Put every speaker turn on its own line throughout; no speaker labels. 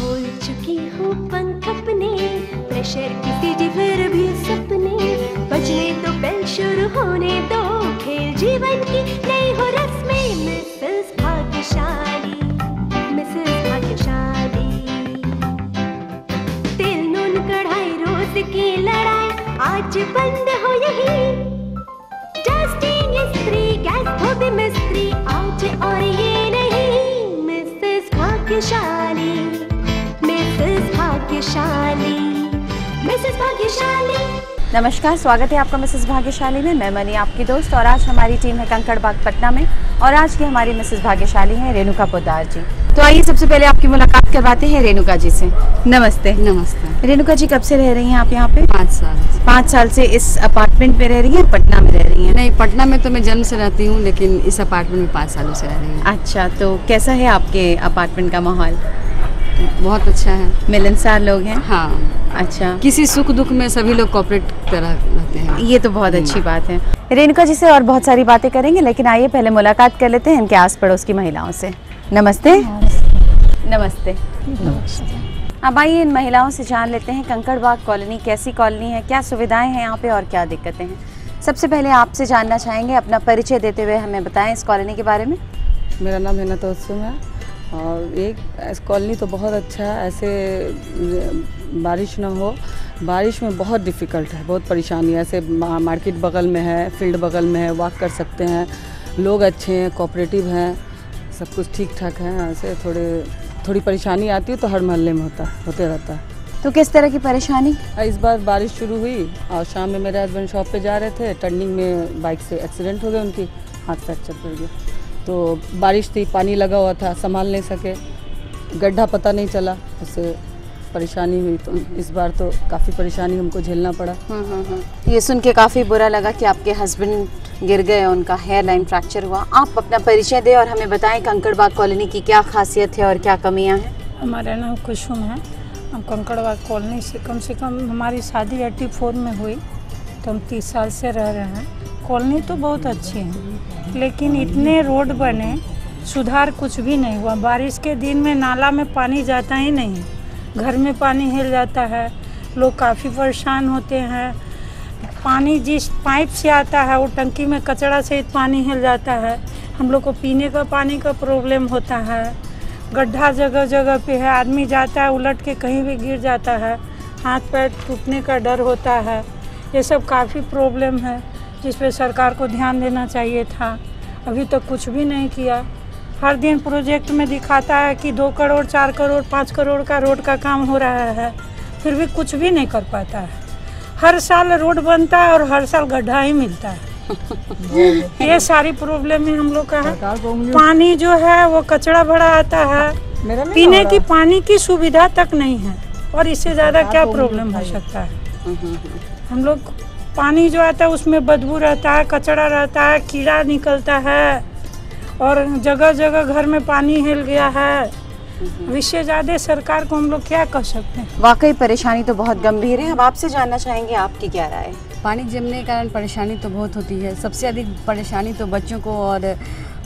खोल चुकी हूँ पंख अपने, प्रेशर की तेजी फिर भी सपने, बजने तो बेल शुरू होने दो, खेल जीवन की नई हो रस्में। मिसेस भाग्यशाली, मिसेस भाग्यशाली। तेल नून कढ़ाई रोज की लड़ाई आज बंद हो यही, डस्टिंग इस्त्री गैस धोबी मिस्त्री आज और ये नहीं। मिसेस भाग्यशाली, मिसेस भाग्यशाली, मिसेस भाग्यशाली।
नमस्कार, स्वागत है आपका मिसेस भाग्यशाली में। मैं मनी आपकी दोस्त, और आज हमारी टीम है कंकड़बाग पटना में, और आज की हमारी मिसेस भाग्यशाली हैं रेणुका पोद्दार जी। तो आइए सबसे पहले आपकी मुलाकात करवाते हैं रेणुका जी से। नमस्ते।
नमस्ते।
रेणुका जी, कब से रह रही हैं आप यहाँ पे?
5 साल।
5 साल से इस अपार्टमेंट में रह रही हैं, पटना में रह रही हैं?
नहीं, पटना में तो मैं जन्म से रहती हूँ, लेकिन इस अपार्टमेंट में 5 सालों से रह रही हूँ।
अच्छा, तो कैसा है आपके अपार्टमेंट का माहौल?
बहुत अच्छा है।
मिलनसार लोग हैं?
हाँ।
अच्छा,
किसी सुख दुख में सभी लोग कोऑपरेट तरह रहते हैं।
ये तो बहुत अच्छी बात है। रेणुका जी से और बहुत सारी बातें करेंगे, लेकिन आइए पहले मुलाकात कर लेते हैं इनके आस पड़ोस की महिलाओं से। नमस्ते। नमस्ते। अब आइए इन महिलाओं से जान लेते हैं कंकड़बाग कॉलोनी कैसी कॉलोनी है, क्या सुविधाएं हैं यहाँ पे और क्या दिक्कतें हैं। सबसे पहले आपसे जानना चाहेंगे, अपना परिचय देते हुए हमें बताएं इस कॉलोनी के बारे में।
मेरा नाम है नतोत्सुम है, और एक कॉलोनी तो बहुत अच्छा है। ऐसे बारिश ना हो, बारिश में बहुत डिफ़िकल्ट है, बहुत परेशानी है। ऐसे मार्केट बगल में है, फील्ड बगल में है, वॉक कर सकते हैं, लोग अच्छे हैं, कोऑपरेटिव हैं, सब कुछ ठीक ठाक है। ऐसे थोड़ी परेशानी आती है तो हर मोहल्ले में होते रहता है।
तो किस तरह की परेशानी?
इस बार बारिश शुरू हुई और शाम में मेरे हस्बैंड शॉप पे जा रहे थे, टर्निंग में बाइक से एक्सीडेंट हो गया, उनकी हाथ फ्रैक्चर कर गया। तो बारिश थी, पानी लगा हुआ था, संभाल नहीं सके, गड्ढा पता नहीं चला, उससे परेशानी हुई। तो इस बार तो काफ़ी परेशानी हमको झेलना पड़ा।
ये सुन के काफ़ी बुरा लगा कि आपके हस्बैंड गिर गए, उनका हेयर लाइन फ्रैक्चर हुआ। आप अपना परिचय दें और हमें बताएं कंकड़बाग कॉलोनी की क्या खासियत है और क्या कमियां हैं।
हमारा नाम कुसुम है। हम कंकड़बाग कॉलोनी से कम हमारी शादी 84 में हुई, तो हम 30 साल से रह रहे हैं। कॉलोनी तो बहुत अच्छी है, लेकिन इतने रोड बने, सुधार कुछ भी नहीं हुआ। बारिश के दिन में नाला में पानी जाता ही नहीं, घर में पानी हिल जाता है, लोग काफ़ी परेशान होते हैं। पानी जिस पाइप से आता है वो टंकी में कचरा सहित पानी हिल जाता है। हम लोग को पीने का पानी का प्रॉब्लम होता है। गड्ढा जगह जगह पे है, आदमी जाता है उलट के कहीं भी गिर जाता है, हाथ पैर टूटने का डर होता है। ये सब काफ़ी प्रॉब्लम है, जिस पे सरकार को ध्यान देना चाहिए था। अभी तक कुछ भी नहीं किया। हर दिन प्रोजेक्ट में दिखाता है कि 2 करोड़ 4 करोड़ 5 करोड़ का रोड का काम हो रहा है, फिर भी कुछ भी नहीं कर पाता है। हर साल रोड बनता है और हर साल गड्ढा ही मिलता है। ये सारी प्रॉब्लम है हम लोग का है। पानी जो है वो कचरा भरा आता है, पीने की पानी की सुविधा तक नहीं है, और इससे ज़्यादा क्या प्रॉब्लम हो सकता है। हम लोग पानी जो आता है उसमें बदबू रहता है, कचरा रहता है, कीड़ा निकलता है, और जगह जगह घर में पानी हिल गया है। इससे ज़्यादा सरकार को हम लोग क्या कर सकते हैं।
वाकई परेशानी तो बहुत गंभीर है। अब आपसे जानना चाहेंगे आपकी क्या राय है।
पानी जमने के कारण परेशानी तो बहुत होती है। सबसे अधिक परेशानी तो बच्चों को और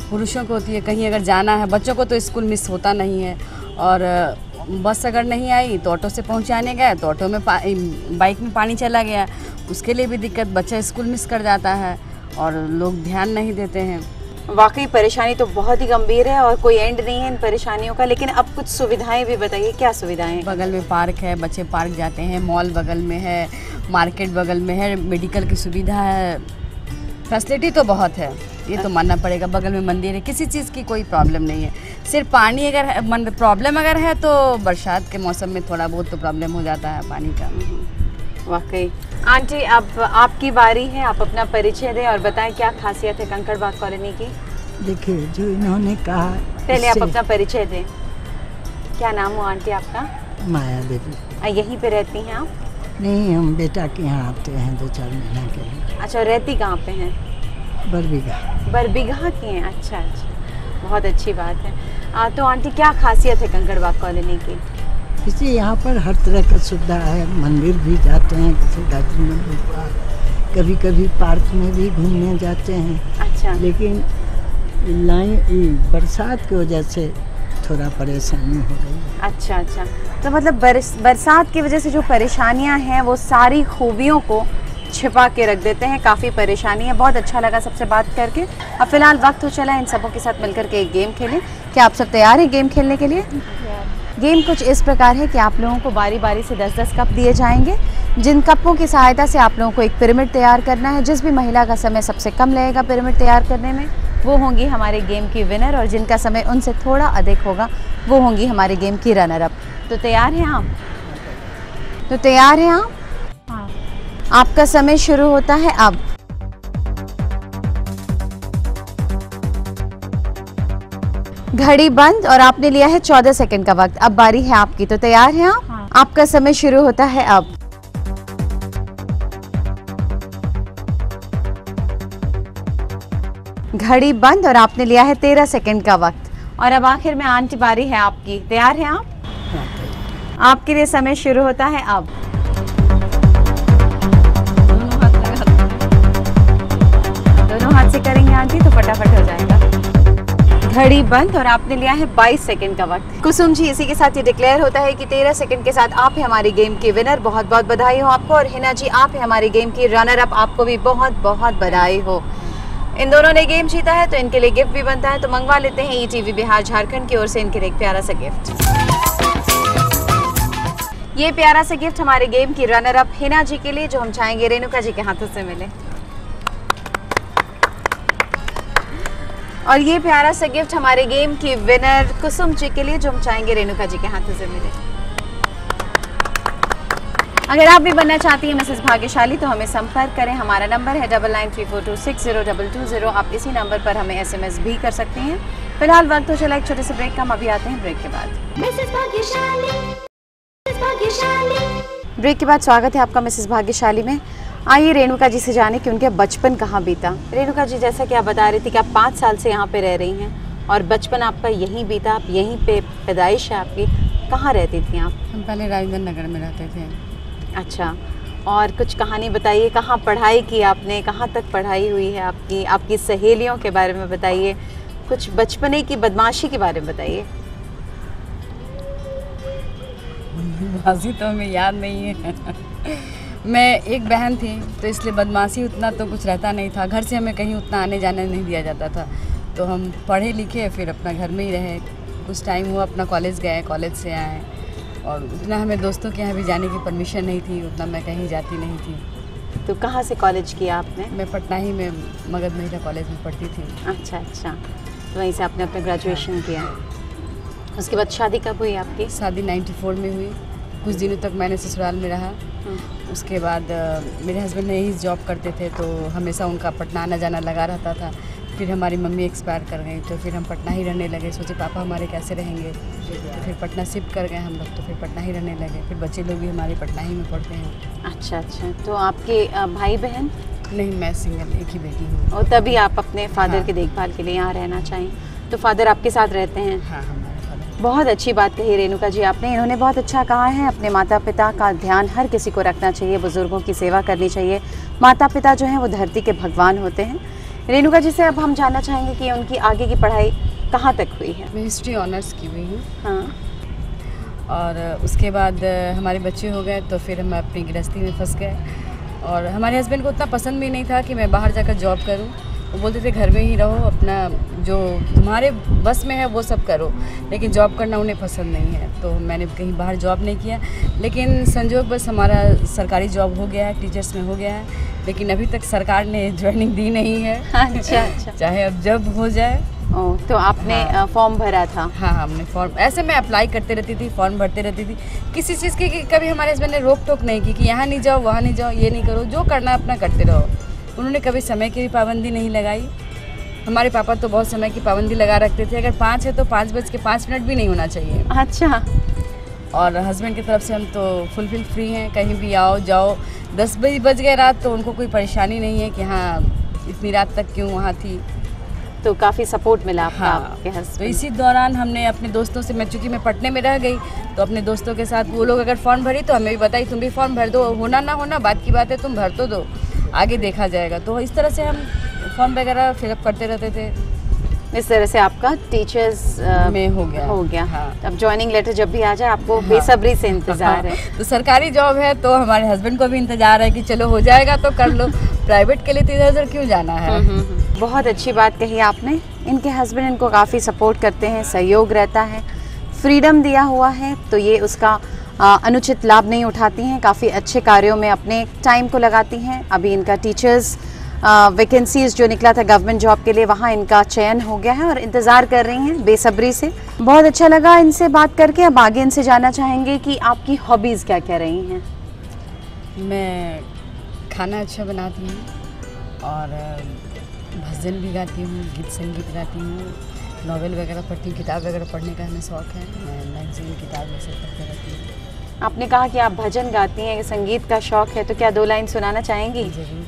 पुरुषों को होती है। कहीं अगर जाना है, बच्चों को तो स्कूल मिस होता नहीं है, और बस अगर नहीं आई तो ऑटो से पहुंचाने गए तो ऑटो में बाइक में पानी चला गया, उसके लिए भी दिक्कत, बच्चा स्कूल मिस कर जाता है और लोग ध्यान नहीं देते हैं।
वाकई परेशानी तो बहुत ही गंभीर है और कोई एंड नहीं है इन परेशानियों का। लेकिन अब कुछ सुविधाएं भी बताइए, क्या सुविधाएं हैं?
बगल में पार्क है, बच्चे पार्क जाते हैं, मॉल बगल में है, मार्केट बगल में है, मेडिकल की सुविधा है, फैसिलिटी तो बहुत है, ये तो मानना पड़ेगा। बगल में मंदिर है, किसी चीज़ की कोई प्रॉब्लम नहीं है। सिर्फ पानी अगर प्रॉब्लम अगर है तो बरसात के मौसम में थोड़ा बहुत तो प्रॉब्लम हो जाता है पानी का।
वाकई। आंटी, अब आपकी बारी है, आप अपना परिचय दें और बताएं क्या खासियत है कंकड़बाग कॉलोनी की।
देखिए, जो इन्होंने कहा,
पहले आप अपना परिचय दें। क्या नाम हो आंटी आपका?
माया देवी।
यहीं पे रहती हैं आप?
नहीं, हम बेटा के यहाँ आते हैं 2-4 महीने के लिए।
अच्छा, रहती कहाँ पे हैं? बरबीघा की हैं। अच्छा, बहुत अच्छी बात है। तो आंटी, क्या खासियत है कंकड़बाग कॉलोनी की?
इसी यहाँ पर हर तरह का सुविधा है। मंदिर भी जाते हैं, किसी गार्डन में, कभी कभी पार्क में भी घूमने जाते हैं।
अच्छा।
लेकिन बरसात की वजह से थोड़ा परेशानी हो रही है।
अच्छा अच्छा, तो मतलब बरसात की वजह से जो परेशानियां हैं वो सारी खूबियों को छिपा के रख देते हैं। काफ़ी परेशानी है। बहुत अच्छा लगा सबसे बात करके। अब फिलहाल वक्त हो चला इन सबों के साथ मिलकर के एक गेम खेलें। क्या आप सब तैयार हैं गेम खेलने के लिए? गेम कुछ इस प्रकार है कि आप लोगों को बारी बारी से 10-10 कप दिए जाएंगे, जिन कपों की सहायता से आप लोगों को एक पिरामिड तैयार करना है। जिस भी महिला का समय सबसे कम लगेगा पिरामिड तैयार करने में, वो होंगी हमारे गेम की विनर, और जिनका समय उनसे थोड़ा अधिक होगा वो होंगी हमारे गेम की रनर अप। तो तैयार हैं आप? तो तैयार हैं आप?
हाँ।
आपका समय शुरू होता है अब। घड़ी बंद और आपने लिया है 14 सेकंड का वक्त। अब बारी है आपकी, तो तैयार हैं आप?
हाँ।
आपका समय शुरू होता है अब। घड़ी बंद और आपने लिया है 13 सेकंड का वक्त। और अब आखिर में आंटी बारी है आपकी। तैयार हैं आप?
हाँ,
आपके लिए समय शुरू होता है अब। दोनों हाथ से करेंगे आंटी तो फटाफट हो जाएगा। घड़ी बंद और आपने लिया है 22 सेकंड का वक्त। कुसुम जी, इसी के साथ ये डिक्लेयर होता है कि 13 सेकंड के साथ आप हैं हमारी गेम की विनर। बहुत बहुत बधाई हो आपको। और हिना जी, आप हैं हमारी गेम की रनर अप। आपको भी बहुत बहुत बधाई हो। इन दोनों ने गेम जीता है तो इनके लिए गिफ्ट भी बनता है। तो मंगवा लेते हैं ETV बिहार झारखंड की ओर से इनके लिए एक प्यारा सा गिफ्ट। ये प्यारा सा गिफ्ट हमारे गेम की रनर अप हिना जी के लिए, जो हम चाहेंगे रेणुका जी के हाथों से मिले। और ये प्यारा सा गिफ्ट हमारे गेम की विनर कुसुम जी के लिए, जो हम चाहेंगे रेणुका जी के हाथों से मिले। अगर आप भी बनना चाहती हैं मिसेस भाग्यशाली तो हमें संपर्क करें। हमारा नंबर है 9934260220। आप इसी नंबर पर हमें SMS भी कर सकती हैं। फिलहाल वक्त हो चला एक छोटे से ब्रेक का। हम अभी आते हैं ब्रेक के बाद।
मिसेस भाग्यशाली, मिसेस भाग्यशाली।
ब्रेक के बाद स्वागत है आपका मिसेस भाग्यशाली में। आइए रेणुका जी से जाने कि उनका बचपन कहाँ बीता। रेणुका जी, जैसा कि आप बता रही थी कि आप 5 साल से यहाँ पे रह रही हैं और बचपन आपका यहीं बीता, आप यहीं पे पैदाइश है आपकी। कहाँ रहती थी आप?
हम पहले राजेंद्र नगर में रहते थे।
अच्छा, और कुछ कहानी बताइए। कहाँ पढ़ाई की आपने, कहाँ तक पढ़ाई हुई है आपकी? आपकी सहेलियों के बारे में बताइए। कुछ बचपने की बदमाशी के बारे में बताइए।
बदमाशी तो हमें याद नहीं है। मैं एक बहन थी तो इसलिए बदमाशी उतना तो कुछ रहता नहीं था। घर से हमें कहीं उतना आने जाने नहीं दिया जाता था, तो हम पढ़े लिखे फिर अपना घर में ही रहे। कुछ टाइम हुआ अपना कॉलेज गए, कॉलेज से आए, और उतना हमें दोस्तों के यहाँ भी जाने की परमिशन नहीं थी, उतना मैं कहीं जाती नहीं थी।
तो कहाँ से कॉलेज किया आपने?
मैं पटना ही में मगध महिला कॉलेज में पढ़ती थी।
अच्छा अच्छा, तो वहीं से आपने अपना ग्रेजुएशन किया। उसके बाद शादी कब हुई आपकी?
शादी 94 में हुई। कुछ दिनों तक मैंने ससुराल में रहा। उसके बाद मेरे हस्बैंड ने ही जॉब करते थे तो हमेशा उनका पटना आना जाना लगा रहता था। फिर हमारी मम्मी एक्सपायर कर गई तो फिर हम पटना ही रहने लगे। सोचे पापा हमारे कैसे रहेंगे, तो फिर पटना शिफ्ट कर गए हम लोग, तो फिर पटना ही रहने लगे। फिर बच्चे लोग भी हमारे पटना ही में पढ़ते हैं।
अच्छा अच्छा, तो आपके भाई बहन?
नहीं, मैं सिंगल, एक ही बेटी हूँ।
और तभी आप अपने फादर
हाँ।
की देखभाल के लिए यहाँ रहना चाहें। तो फादर आपके साथ रहते हैं?
हाँ, हमारे फादर।
बहुत अच्छी बात कही रेणुका जी आपने। इन्होंने बहुत अच्छा कहा है, अपने माता पिता का ध्यान हर किसी को रखना चाहिए, बुजुर्गों की सेवा करनी चाहिए। माता पिता जो हैं वो धरती के भगवान होते हैं। रेणुका जी से अब हम जानना चाहेंगे कि उनकी आगे की पढ़ाई कहाँ तक हुई है?
मैं हिस्ट्री ऑनर्स की हुई हूँ।
हाँ।
और उसके बाद हमारे बच्चे हो गए तो फिर हम अपनी गृहस्थी में फंस गए। और हमारे हस्बैंड को उतना पसंद भी नहीं था कि मैं बाहर जाकर जॉब करूं। वो बोलते थे घर में ही रहो, अपना जो तुम्हारे बस में है वो सब करो, लेकिन जॉब करना उन्हें पसंद नहीं है। तो मैंने कहीं बाहर जॉब नहीं किया, लेकिन संजोग बस हमारा सरकारी जॉब हो गया है, टीचर्स में हो गया है, लेकिन अभी तक सरकार ने ज्वाइनिंग दी नहीं है।
अच्छा अच्छा,
चाहे अब जब हो जाए।
ओ, तो आपने फॉर्म भरा था?
हाँ, हमने फॉर्म, ऐसे मैं अप्लाई करते रहती थी, फॉर्म भरते रहती थी। किसी चीज़ की कभी हमारे हस्बैंड ने रोक टोक नहीं की कि यहाँ नहीं जाओ, वहाँ नहीं जाओ, ये नहीं करो, जो करना अपना करते रहो। उन्होंने कभी समय की भी पाबंदी नहीं लगाई। हमारे पापा तो बहुत समय की पाबंदी लगा रखते थे, अगर 5 है तो 5:05 भी नहीं होना चाहिए।
अच्छा।
और हस्बैंड की तरफ से हम तो फुलफिल फ्री हैं, कहीं भी आओ जाओ। 10 बज गए रात तो उनको कोई परेशानी नहीं है कि हाँ इतनी रात तक क्यों वहाँ थी।
तो काफ़ी सपोर्ट मिला आपका?
हाँ,
आपके
तो
हस्बैंड?
इसी दौरान हमने अपने दोस्तों से, मैं चूँकि मैं पटने में रह गई तो अपने दोस्तों के साथ, वो लोग अगर फॉर्म भरी तो हमें भी बताई तुम भी फॉर्म भर दो, होना ना होना बात की बात है, तुम भर तो दो, आगे देखा जाएगा। तो इस तरह से हम फॉर्म वगैरह फिलअप करते रहते थे।
इस तरह से आपका टीचर्स
में हो गया।
हाँ। अब ज्वाइनिंग लेटर जब भी आ जाए आपको बेसब्री से इंतजार है।
तो सरकारी जॉब है तो हमारे हस्बैंड को भी इंतजार है कि चलो हो जाएगा तो कर लो, प्राइवेट के लिए तो इधर उधर क्यों जाना है।
बहुत अच्छी बात कही आपने। इनके हस्बैंड इनको काफ़ी सपोर्ट करते हैं, सहयोग रहता है, फ्रीडम दिया हुआ है तो ये उसका अनुचित लाभ नहीं उठाती हैं, काफ़ी अच्छे कार्यों में अपने टाइम को लगाती हैं। अभी इनका टीचर्स वैकेंसीज जो निकला था गवर्नमेंट जॉब के लिए, वहाँ इनका चयन हो गया है और इंतज़ार कर रही हैं बेसब्री से। बहुत अच्छा लगा इनसे बात करके। अब आगे इनसे जानना चाहेंगे कि आपकी हॉबीज़ क्या क्या रही हैं।
मैं खाना अच्छा बनाती हूँ और भजन भी गाती हूँ, गीत संगीत गाती हूँ, नॉवेल वगैरह पढ़ती हूँ, किताब वगैरह पढ़ने का हमें शौक़ है। मैं मैगजीन किताब ये सब पढ़ते रहती हूँ।
आपने कहा कि आप भजन गाती हैं, संगीत का शौक़ है, तो क्या 2 लाइन सुनाना चाहेंगी?
जरूर।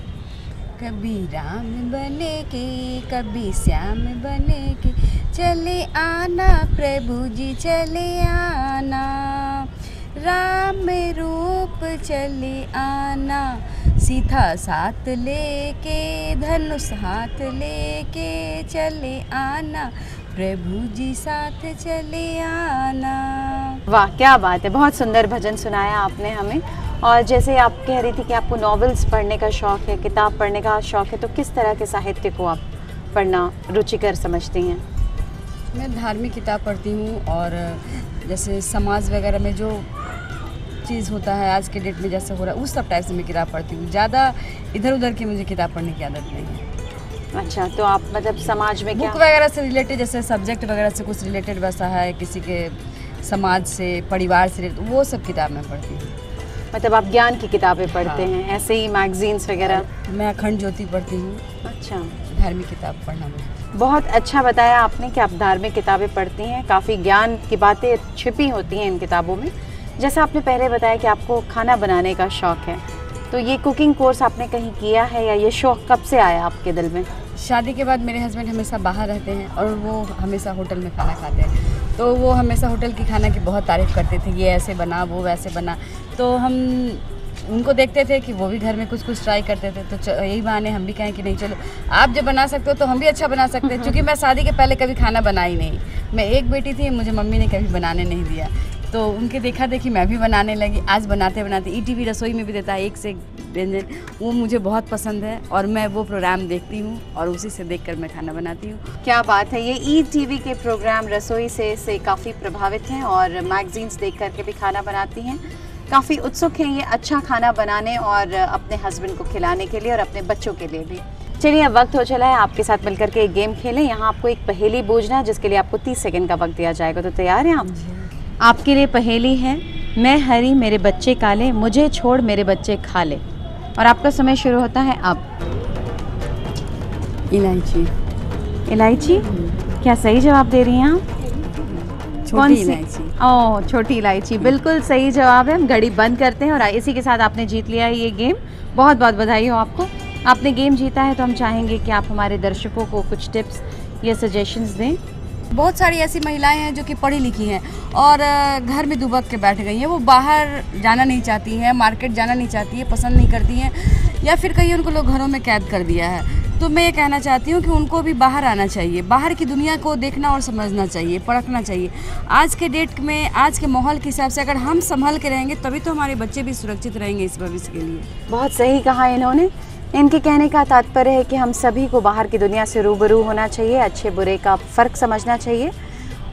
कभी राम बने के कभी श्याम बने के, चले आना प्रभु जी चले आना, राम रूप चले आना, सीता साथ लेके धनुष हाथ लेके चले आना, प्रभु जी साथ चले आना।
वाह क्या बात है, बहुत सुंदर भजन सुनाया आपने हमें। और जैसे आप कह रही थी कि आपको नॉवेल्स पढ़ने का शौक़ है, किताब पढ़ने का शौक़ है, तो किस तरह के साहित्य को आप पढ़ना रुचिकर समझती हैं?
मैं धार्मिक किताब पढ़ती हूँ और जैसे समाज वगैरह में जो चीज़ होता है आज के डेट में जैसे हो रहा है उस सब टाइप से मैं किताब पढ़ती हूँ। ज़्यादा इधर उधर की मुझे किताब पढ़ने की आदत नहीं है।
अच्छा, तो आप मतलब समाज में क्या
बुक वगैरह से रिलेटेड, जैसे सब्जेक्ट वगैरह से कुछ रिलेटेड वैसा है, किसी के समाज से परिवार से रिलेटेड, वो सब किताब मैं पढ़ती हूँ।
मतलब आप ज्ञान की किताबें पढ़ते हैं, ऐसे ही मैगजीन्स वगैरह?
मैं अखंड ज्योति पढ़ती हूँ।
अच्छा,
धार्मिक किताब पढ़ना में
बहुत अच्छा बताया आपने कि आप धार्मिक किताबें पढ़ती हैं, काफ़ी ज्ञान की बातें छिपी होती हैं इन किताबों में। जैसा आपने पहले बताया कि आपको खाना बनाने का शौक़ है, तो ये कुकिंग कोर्स आपने कहीं किया है या ये शौक़ कब से आया आपके दिल में?
शादी के बाद मेरे हस्बैंड हमेशा बाहर रहते हैं और वो हमेशा होटल में खाना खाते हैं, तो वो हमेशा होटल की खाना की बहुत तारीफ़ करते थे, ये ऐसे बना वो वैसे बना। तो हम उनको देखते थे कि वो भी घर में कुछ कुछ ट्राई करते थे, तो यही बहाने हम भी कहें कि नहीं चलो आप जो बना सकते हो तो हम भी अच्छा बना सकते हैं। क्योंकि मैं शादी के पहले कभी खाना बनाई नहीं, मैं एक बेटी थी, मुझे मम्मी ने कभी बनाने नहीं दिया, तो उनके देखा देखी मैं भी बनाने लगी। आज बनाते बनाते ETV रसोई में भी देता है एक से एक व्यंजन, वो मुझे बहुत पसंद है और मैं वो प्रोग्राम देखती हूँ और उसी से देखकर मैं खाना बनाती हूँ।
क्या बात है, ये ETV के प्रोग्राम रसोई से काफ़ी प्रभावित हैं और मैगजीन्स देख करके भी खाना बनाती हैं, काफ़ी उत्सुक हैं ये अच्छा खाना बनाने और अपने हस्बैंड को खिलाने के लिए और अपने बच्चों के लिए भी। चलिए अब वक्त हो चला है आपके साथ मिलकर के एक गेम खेलें। यहाँ आपको एक पहेली बूझना है जिसके लिए आपको 30 सेकंड का वक्त दिया जाएगा, तो तैयार हैं आप? आपके लिए पहेली है, मैं हरी मेरे बच्चे काले, मुझे छोड़ मेरे बच्चे खा ले। और आपका समय शुरू होता है अब।
इलायची।
इलायची? क्या सही जवाब दे रही हैं आप?
छोटी इलायची।
ओह, छोटी इलायची बिल्कुल सही जवाब है। हम घड़ी बंद करते हैं और इसी के साथ आपने जीत लिया है ये गेम। बहुत बहुत बधाई हो आपको, आपने गेम जीता है। तो हम चाहेंगे कि आप हमारे दर्शकों को कुछ टिप्स या सजेशंस दें।
बहुत सारी ऐसी महिलाएं हैं जो कि पढ़ी लिखी हैं और घर में दुबक के बैठ गई हैं, वो बाहर जाना नहीं चाहती हैं, मार्केट जाना नहीं चाहती है, पसंद नहीं करती हैं, या फिर कहीं उनको लोग घरों में कैद कर दिया है। तो मैं ये कहना चाहती हूँ कि उनको भी बाहर आना चाहिए, बाहर की दुनिया को देखना और समझना चाहिए, परखना चाहिए। आज के डेट में, आज के माहौल के हिसाब से अगर हम संभल के रहेंगे तभी तो हमारे बच्चे भी सुरक्षित रहेंगे इस भविष्य के लिए।
बहुत सही कहा इन्होंने। इनके कहने का तात्पर्य है कि हम सभी को बाहर की दुनिया से रूबरू होना चाहिए, अच्छे बुरे का फ़र्क समझना चाहिए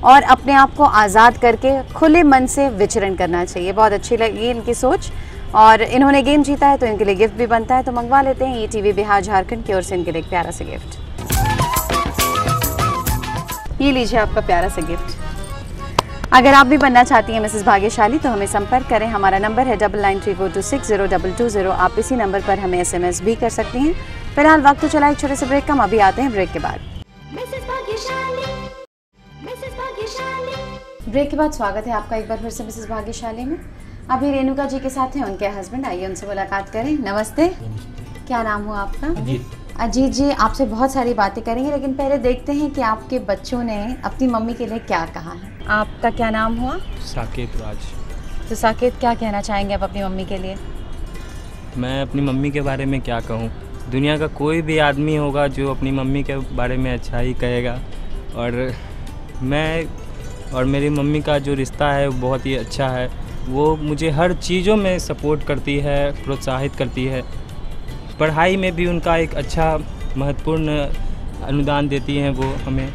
और अपने आप को आज़ाद करके खुले मन से विचरण करना चाहिए। बहुत अच्छी लगी इनकी सोच और इन्होंने गेम जीता है तो इनके लिए गिफ्ट भी बनता है। तो मंगवा लेते हैं ETV बिहार झारखंड की ओर से इनके लिए एक प्यारा सा गिफ्ट। ये लीजिए आपका प्यारा सा गिफ्ट। अगर आप भी बनना चाहती हैं मिसेस भाग्यशाली तो हमें संपर्क करें। हमारा नंबर है 9934260220। आप इसी नंबर पर हमें SMS भी कर सकती हैं। फिलहाल वक्त तो चला एक छोटे से ब्रेक का, हम अभी आते हैं ब्रेक के बाद। ब्रेक के बाद स्वागत है आपका एक बार फिर से मिसेस भाग्यशाली में। अभी रेणुका जी के साथ हैं उनके हस्बैंड, आइए उनसे मुलाकात करें। नमस्ते, क्या नाम हुआ आपका? अजीत जी। आपसे बहुत सारी बातें करेंगे लेकिन पहले देखते हैं कि आपके बच्चों ने अपनी मम्मी के लिए क्या कहा है। आपका क्या नाम हुआ?
साकेत राज।
तो साकेत, क्या कहना चाहेंगे आप अपनी मम्मी के लिए?
मैं अपनी मम्मी के बारे में क्या कहूँ, दुनिया का कोई भी आदमी होगा जो अपनी मम्मी के बारे में अच्छा ही कहेगा, और मैं और मेरी मम्मी का जो रिश्ता है वो बहुत ही अच्छा है। वो मुझे हर चीज़ों में सपोर्ट करती है, प्रोत्साहित करती है। पढ़ाई में भी उनका एक अच्छा महत्वपूर्ण अनुदान देती हैं वो हमें,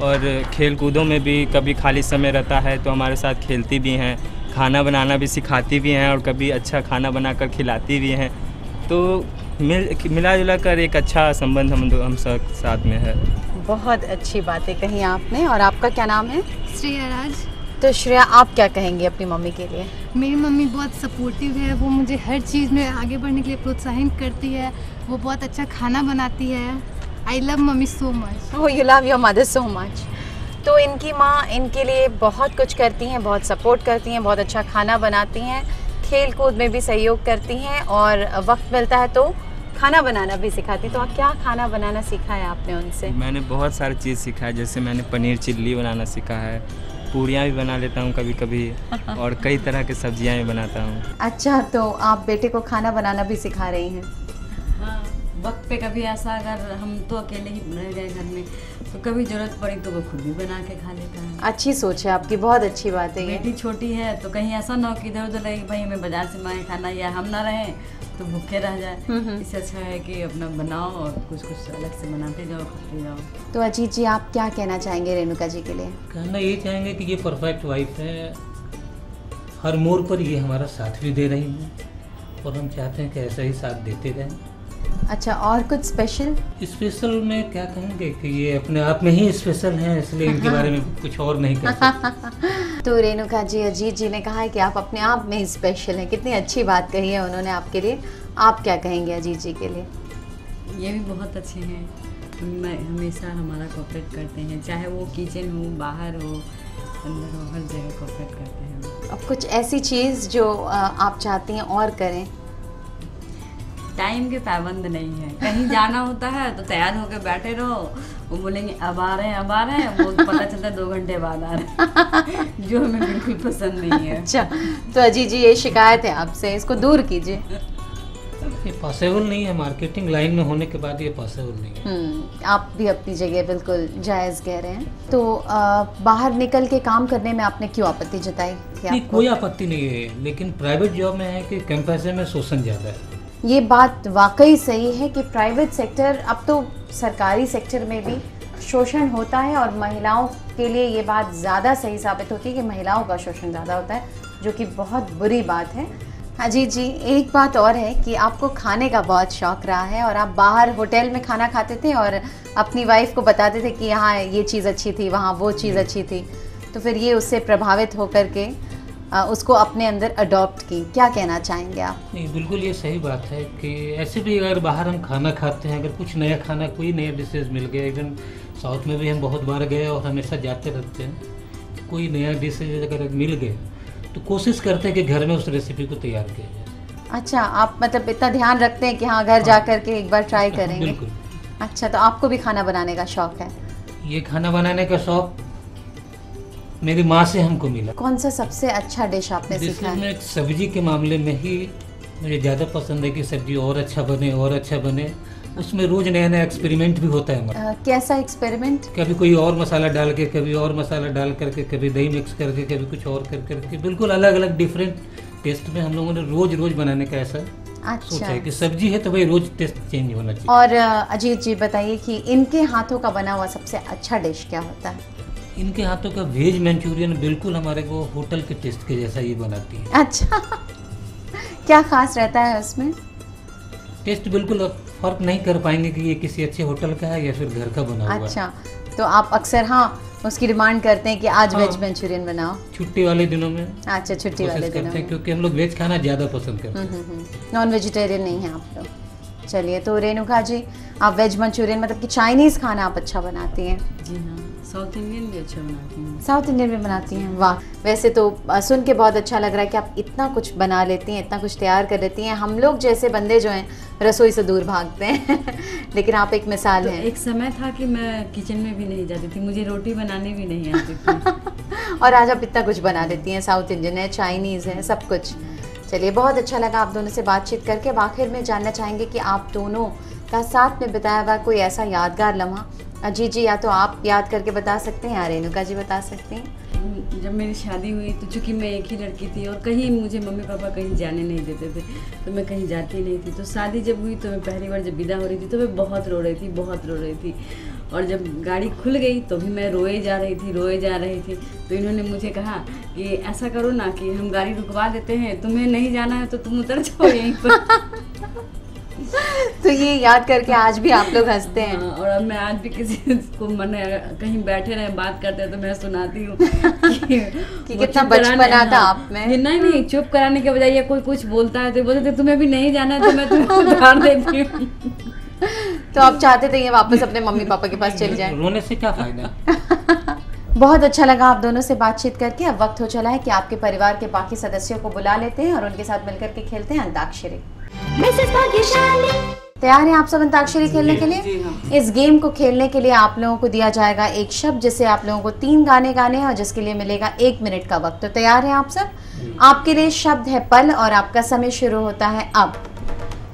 और खेल कूदों में भी कभी खाली समय रहता है तो हमारे साथ खेलती भी हैं, खाना बनाना भी सिखाती भी हैं और कभी अच्छा खाना बनाकर खिलाती भी हैं। तो मिला जुला कर एक अच्छा संबंध हम सब साथ में है।
बहुत अच्छी बातें कही आपने। और आपका क्या नाम है?
श्रेया राज।
तो श्रेया, आप क्या कहेंगी अपनी मम्मी के लिए?
मेरी मम्मी बहुत सपोर्टिव है, वो मुझे हर चीज़ में आगे बढ़ने के लिए प्रोत्साहित करती है। वो बहुत अच्छा खाना बनाती है। I love mummy so much.
Oh, you love your mother so much. तो इनकी माँ इनके लिए बहुत कुछ करती हैं, बहुत सपोर्ट करती हैं, बहुत अच्छा खाना बनाती हैं, खेल कूद में भी सहयोग करती हैं और वक्त मिलता है तो खाना बनाना भी सिखाती। तो आप क्या खाना बनाना सीखा है आपने उनसे?
मैंने बहुत सारी चीज़ सीखा है, जैसे मैंने पनीर चिल्ली बनाना सीखा है, पूड़ियाँ भी बना लेता हूँ कभी कभी, और कई तरह की सब्जियाँ भी बनाता हूँ।
अच्छा, तो आप बेटे को खाना बनाना भी सिखा रही हैं?
हाँ, वक्त पे कभी ऐसा अगर हम तो अकेले ही रह गए घर में तो कभी ज़रूरत पड़ी तो वो खुद भी बना के खा लेता है।
अच्छी सोच है आपकी, बहुत अच्छी बात है ये।
बेटी छोटी है तो कहीं ऐसा ना हो कि इधर उधर लगे भाई हमें बाजार से मांगे खाना या हम ना रहें तो भूखे रह जाए। इससे अच्छा है कि अपना बनाओ और कुछ कुछ अलग से बनाते जाओ, खाते जाओ।
तो अजीत जी, आप क्या कहना चाहेंगे रेणुका जी के लिए?
कहना ये चाहेंगे कि ये परफेक्ट वाइफ है, हर मोड़ पर ये हमारा साथ भी दे रही हैं और हम चाहते हैं कि ऐसा ही साथ देते रहें।
अच्छा, और कुछ स्पेशल?
स्पेशल में क्या कहेंगे कि ये अपने आप में ही स्पेशल हैं, इसलिए इनके बारे में कुछ और नहीं कह सकते।
तो रेणुका जी, अजीत जी ने कहा है कि आप अपने आप में ही स्पेशल हैं। कितनी अच्छी बात कही है उन्होंने आपके लिए। आप क्या कहेंगे अजीत जी के लिए?
ये भी बहुत अच्छे हैं, हमेशा हमारा कोऑपरेट करते हैं, चाहे वो किचन हो, बाहर हो, अंदर हो, हर जगह कोऑपरेट करते हैं।
अब कुछ ऐसी चीज़ जो आप चाहती हैं और करें?
टाइम के पाबंद नहीं है, कहीं जाना होता है तो तैयार होकर बैठे रहो, वो बोलेंगे अब आ रहे हैं, अब आ रहे हैं, वो पता चलता है 2 घंटे बाद आ रहे हैं जो हमें बिल्कुल पसंद नहीं है।
अच्छा, तो अजीत जी ये शिकायत है आपसे, इसको दूर कीजिए।
ये पॉसिबल नहीं है, मार्केटिंग लाइन में होने के बाद ये पॉसिबल नहीं है।
आप भी अपनी जगह बिल्कुल जायज़ कह रहे हैं। तो बाहर निकल के काम करने में आपने क्यों आपत्ति जताई थी?
नहीं, कोई आपत्ति नहीं है, लेकिन प्राइवेट जॉब में है कि कम पैसे में शोषण ज़्यादा है।
ये बात वाकई सही है कि प्राइवेट सेक्टर, अब तो सरकारी सेक्टर में भी शोषण होता है और महिलाओं के लिए ये बात ज़्यादा सही साबित होती है कि महिलाओं का शोषण ज़्यादा होता है, जो कि बहुत बुरी बात है। अजीत जी, एक बात और है कि आपको खाने का बहुत शौक़ रहा है और आप बाहर होटल में खाना खाते थे और अपनी वाइफ को बताते थे कि यहाँ ये चीज़ अच्छी थी, वहाँ वो चीज़ अच्छी थी, तो फिर ये उससे प्रभावित होकर के उसको अपने अंदर अडॉप्ट की। क्या कहना चाहेंगे आप?
नहीं, बिल्कुल ये सही बात है कि ऐसे भी अगर बाहर हम खाना खाते हैं, अगर कुछ नया खाना, कोई नया डिशेज मिल गया, इवन साउथ में भी हम बहुत बार गए और हमेशा जाते रहते हैं, कोई नया डिशेज अगर मिल गया तो कोशिश करते हैं कि घर में उस रेसिपी को तैयार किया जाए।
अच्छा, आप मतलब इतना ध्यान रखते हैं कि हाँ घर जा कर के एक बार ट्राई करेंगे?
बिल्कुल।
अच्छा, तो आपको भी खाना बनाने का शौक़ है?
ये खाना बनाने का शौक़ मेरी माँ से हमको मिला।
कौन सा सबसे अच्छा डिश आपने सीखा है?
में सब्जी के मामले में ही मुझे ज़्यादा पसंद है कि सब्जी और अच्छा बने और अच्छा बने। उसमें रोज़ नया नया एक्सपेरिमेंट भी होता है हमारा।
कैसा एक्सपेरिमेंट?
कभी कोई और मसाला डाल के, कभी और मसाला डाल करके, कभी दही मिक्स करके, कभी कुछ और कर करके, बिल्कुल अलग अलग डिफरेंट टेस्ट में हम लोगों ने रोज़ बनाने का ऐसा सोचा है कि सब्जी है तो भाई रोज़ टेस्ट चेंज होना चाहिए।
और अजीत जी बताइए कि इनके हाथों का बना हुआ सबसे अच्छा डिश क्या होता है?
इनके हाथों का वेज मंचूरियन बिल्कुल हमारे को होटल के टेस्ट के जैसा ये बनाती है।
अच्छा, क्या खास रहता है उसमें?
टेस्ट बिल्कुल फर्क नहीं कर पाएंगे कि ये किसी अच्छे होटल का है या फिर घर का बना हुआ।
अच्छा, तो आप अक्सर उसकी डिमांड करते हैं कि आज वेज मंचूरियन बनाओ?
छुट्टी वाले दिनों में।
अच्छा, छुट्टी वाले दिनों में,
क्योंकि हम लोग वेज खाना ज़्यादा पसंद करते हैं।
नॉन वेजिटेरियन नहीं है आप लोग? चलिए, तो रेणुका जी, आप वेज मंचूरियन मतलब कि चाइनीज़ खाना आप अच्छा बनाती हैं?
जी हाँ, साउथ इंडियन भी अच्छा बनाती हैं।
साउथ इंडियन भी बनाती हैं? वाह, वैसे तो सुन के बहुत अच्छा लग रहा है कि आप इतना कुछ बना लेती हैं, इतना कुछ तैयार कर लेती हैं। हम लोग जैसे बंदे जो हैं रसोई से दूर भागते हैं लेकिन आप एक मिसाल
तो
हैं।
एक समय था कि मैं किचन में भी नहीं जाती थी, मुझे रोटी बनानी भी नहीं आती थी
और आज आप इतना कुछ बना लेती हैं, साउथ इंडियन है, चाइनीज़ है, सब कुछ। चलिए, बहुत अच्छा लगा आप दोनों से बातचीत करके। अब आखिर में जानना चाहेंगे कि आप दोनों का साथ में बिताया हुआ कोई ऐसा यादगार लम्हा अजीत जी, या तो आप याद करके बता सकते हैं या रेणुका जी बता सकती हैं।
जब मेरी शादी हुई तो चूँकि मैं एक ही लड़की थी और कहीं मुझे मम्मी पापा कहीं जाने नहीं देते थे, तो मैं कहीं जाती नहीं थी। तो शादी जब हुई तो मैं पहली बार जब विदा हो रही थी तो मैं बहुत रो रही थी। और जब गाड़ी खुल गई तो भी मैं रोए जा रही थी। तो इन्होंने मुझे कहा कि ऐसा करो ना कि हम गाड़ी रुकवा देते हैं, तुम्हें नहीं जाना है तो तुम उतर जाओ यहीं पर।
तो ये याद करके आज भी आप लोग हंसते हैं।
और अब मैं आज भी किसी को मन कहीं बैठे रहे बात करते हैं तो मैं सुनाती हूँ
कि कितना बचपना था आप में।
नहीं, चुप कराने के बजाय कोई कुछ बोलता है तो बोलते थे तुम्हें भी नहीं जाना है तो मैं तुम्हें उतार देती हूँ।
तो आप चाहते थे ये वापस अपने मम्मी पापा के पास चले जाएं?
रोने से क्या फायदा।
बहुत अच्छा लगा आप दोनों से बातचीत करके। अब वक्त हो चला है कि आपके परिवार के बाकी सदस्यों को बुला लेते हैं और उनके साथ मिलकर के खेलते हैं अंताक्षरी।
मिसेस भाग्यशाली
तैयार हैं आप सब अंताक्षरी खेलने के लिए? इस गेम को खेलने के लिए आप लोगों को दिया जाएगा एक शब्द जिसे आप लोगों को 3 गाने गाने हैं और जिसके लिए मिलेगा 1 मिनट का वक्त। तो तैयार हैं आप सब? आपके लिए शब्द है पल और आपका समय शुरू होता है अब।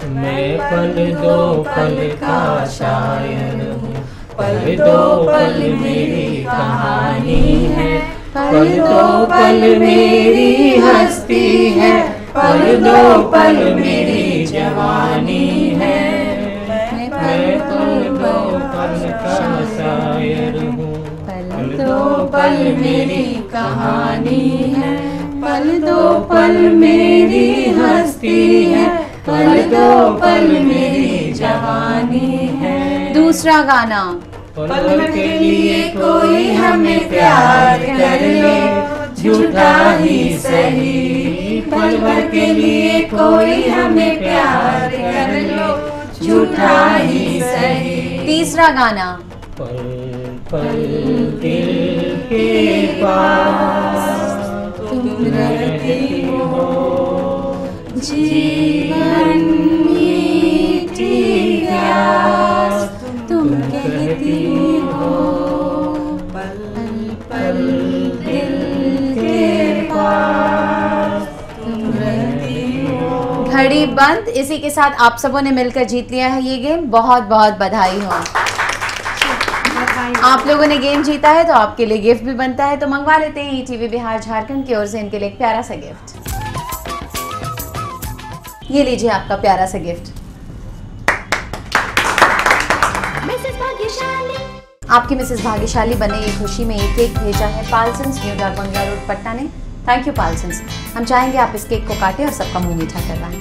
मैं पल दो पल का शायर हूँ, पल दो पल मेरी कहानी है, पल दो पल मेरी हस्ती है, पल दो पल मेरी जवानी है। मैं पल दो पल का शायर हूँ, पल दो पल मेरी कहानी है, पल दो पल मेरी हस्ती है, पल दो पल मेरी जवानी है।
दूसरा गाना।
पल के लिए कोई हमें प्यार कर लो, झूठा ही सही, पल भर के लिए कोई हमें प्यार कर लो, झूठा ही सही।
तीसरा गाना।
पल पल दिल के पास तुम रहती हो, जीवन मीठी प्यास तुम कहती हो, पल पल दिल के पास तुम रहती हो।
घड़ी बंद। इसी के साथ आप सबों ने मिलकर जीत लिया है ये गेम। बहुत बहुत बधाई हो। आप लोगों ने गेम जीता है तो आपके लिए गिफ्ट भी बनता है, तो मंगवा लेते हैं ETV बिहार झारखंड की ओर से इनके लिए एक प्यारा सा गिफ्ट। ये लीजिए आपका प्यारा सा गिफ्ट।
मिसेस भाग्यशाली
आपकी मिसेस भाग्यशाली बने ये खुशी में एक केक भेजा है पालसन्स न्यू डारबंगला रोड पटना ने। Thank you Palsons. हम चाहेंगे आप इस केक को काटें और सबका मुंह मीठा करवाएं।